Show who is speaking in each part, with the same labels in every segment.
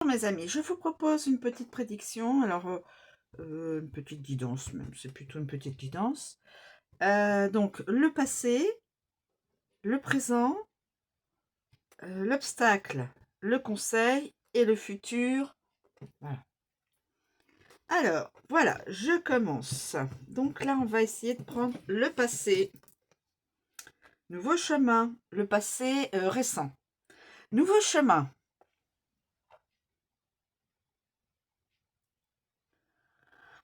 Speaker 1: Mes amis, je vous propose une petite prédiction, alors une petite guidance même, c'est plutôt une petite guidance. Donc le passé, le présent, l'obstacle, le conseil et le futur. Voilà. Alors, voilà, je commence. Donc là, on va essayer de prendre le passé. Nouveau chemin, le passé récent. Nouveau chemin.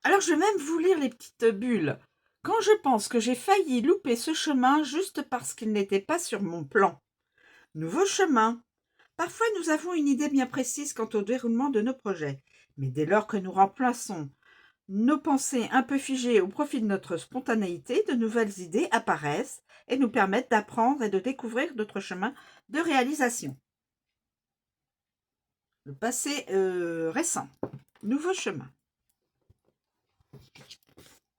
Speaker 1: Alors, je vais même vous lire les petites bulles. Quand je pense que j'ai failli louper ce chemin juste parce qu'il n'était pas sur mon plan. Nouveau chemin. Parfois, nous avons une idée bien précise quant au déroulement de nos projets. Mais dès lors que nous remplaçons nos pensées un peu figées au profit de notre spontanéité, de nouvelles idées apparaissent et nous permettent d'apprendre et de découvrir d'autres chemins de réalisation. Le passé récent. Nouveau chemin.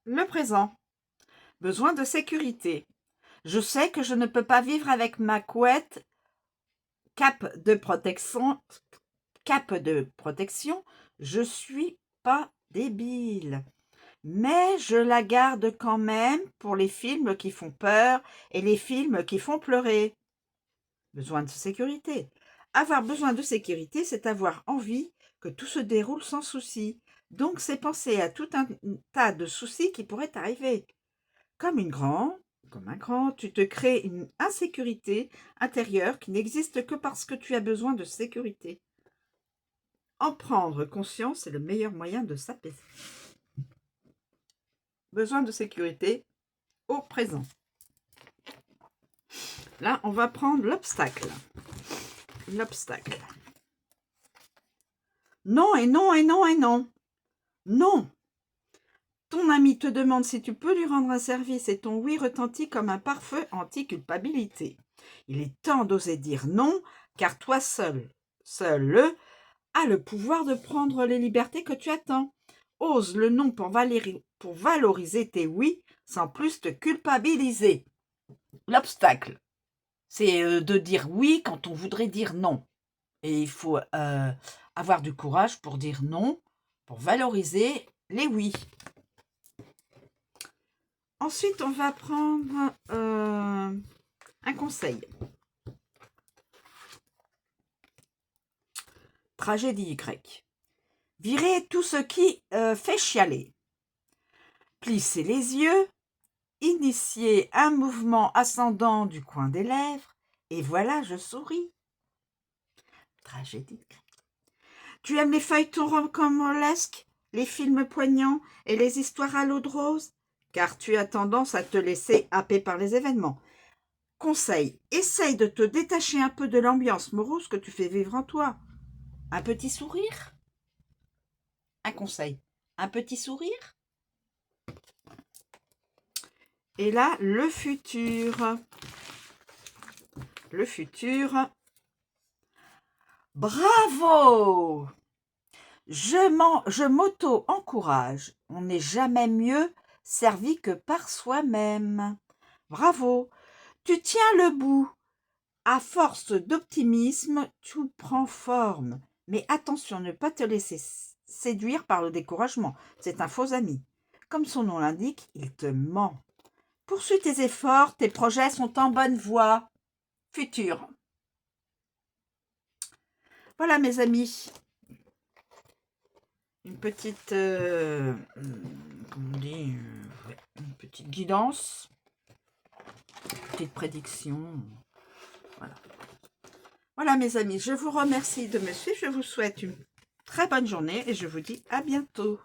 Speaker 1: Le présent. Besoin de sécurité. Je sais que je ne peux pas vivre avec ma couette cape de protection. Je suis pas débile. Mais je la garde quand même pour les films qui font peur et les films qui font pleurer. Besoin de sécurité. Avoir besoin de sécurité, c'est avoir envie que tout se déroule sans souci. Donc, c'est penser à tout un tas de soucis qui pourraient arriver. Comme un grand, tu te crées une insécurité intérieure qui n'existe que parce que tu as besoin de sécurité. En prendre conscience est le meilleur moyen de s'apaiser. Besoin de sécurité au présent. Là, on va prendre l'obstacle. L'obstacle. Non et non et non et non. Non. Ton ami te demande si tu peux lui rendre un service et ton oui retentit comme un pare-feu anti-culpabilité. Il est temps d'oser dire non, car toi seul a le pouvoir de prendre les libertés que tu attends. Ose le non pour valoriser tes oui sans plus te culpabiliser. L'obstacle, c'est de dire oui quand on voudrait dire non. Et il faut avoir du courage pour dire non, pour valoriser les oui. Ensuite, on va prendre un conseil. Tragédie Y. Virez tout ce qui fait chialer. Plissez les yeux, initiez un mouvement ascendant du coin des lèvres, et voilà, je souris. Tragédie Y. Tu aimes les feuilletons rocambolesques, les films poignants et les histoires à l'eau de rose, car tu as tendance à te laisser happer par les événements. Conseil, essaye de te détacher un peu de l'ambiance morose que tu fais vivre en toi. Un petit sourire? Un conseil, un petit sourire? Et là, le futur. Le futur. Bravo! Je m'auto-encourage. On n'est jamais mieux servi que par soi-même. Bravo! Tu tiens le bout. À force d'optimisme, tout prend forme. Mais attention, ne pas te laisser séduire par le découragement. C'est un faux ami. Comme son nom l'indique, il te ment. Poursuis tes efforts, tes projets sont en bonne voie. Futur. Voilà mes amis. Une petite, comment on dit, une petite guidance, petite prédiction. Voilà. Voilà mes amis, je vous remercie de me suivre. Je vous souhaite une très bonne journée et je vous dis à bientôt.